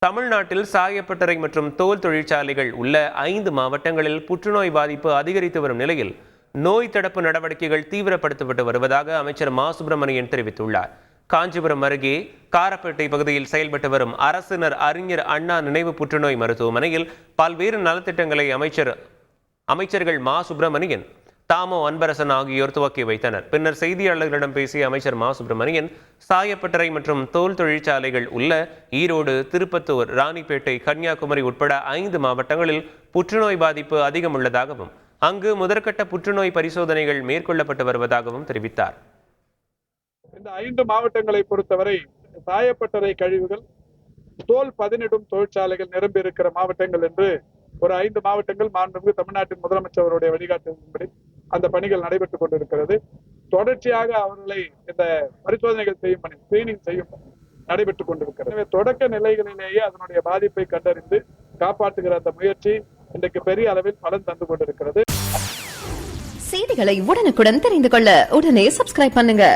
தமிழ்நாட்டில் சாயப்பட்டறை மற்றும் தோல் தொழிற்சாலைகள் உள்ள 5 மாவட்டங்களில் புற்றுநோய் பாதிப்பு அதிகரித்து வரும் நிலையில் நோய் தடுப்பு நடவடிக்கைகள் தீவிரப்படுத்தப்பட்டு வருவதாக அமைச்சர் மா சுப்பிரமணியன் தெரிவித்துள்ளார். காஞ்சிபுரம் அருகே காரப்பேட்டை பகுதியில் செயல்பட்டு வரும் அரசினர் அறிஞர் அண்ணா நினைவு புற்றுநோய் மருத்துவமனையில் பல்வேறு நலத்திட்டங்களை அமைச்சர்கள் மா சுப்பிரமணியன், தாமோ அன்பரசன் ஆகியோர் துவக்கி வைத்தனர். பின்னர் செய்தியாளர்களிடம் பேசிய அமைச்சர் மா சுப்பிரமணியன், சாயப்பட்டறை மற்றும் தோல் தொழிற்சாலைகள் உள்ள ஈரோடு, திருப்பத்தூர், ராணிப்பேட்டை, கன்னியாகுமரி உட்பட 5 மாவட்டங்களில் புற்றுநோய் பாதிப்பு அதிகம் உள்ளதாகவும் அங்கு முதற்கட்ட புற்றுநோய் பரிசோதனைகள் மேற்கொள்ளப்பட்டு வருவதாகவும் தெரிவித்தார். இந்த 5 மாவட்டங்களை பொறுத்தவரை சாயப்பட்டறை கழிவுகள், தோல் பதனிடும் தொழிற்சாலைகள் நிரம்பி இருக்கிற மாவட்டங்கள் என்று ஒரு 5 மாவட்டங்கள் மாண்புமிகு தமிழ்நாட்டின் முதலமைச்சருடைய வழிகாட்டுதலின்படி அந்த பணிகள் நடைபெற்றுக் கொண்டிருக்கிறது. தொடர்ச்சியாக அவர்களை இந்த பரிசோதனைகள் செய்யும் பணி, ஸ்கிரீனிங் செய்யும் பணி நடைபெற்றுக் கொண்டிருக்கிறது. தொடக்க நிலைகளிலேயே அதனுடைய பாதிப்பை கண்டறிந்து காப்பாற்றுகிற அந்த முயற்சி இன்றைக்கு பெரிய அளவில் பலன் தந்து கொண்டிருக்கிறது. செய்திகளை உடனுக்குடன் தெரிந்து கொள்ள உடனே சப்ஸ்கிரைப் பண்ணுங்க.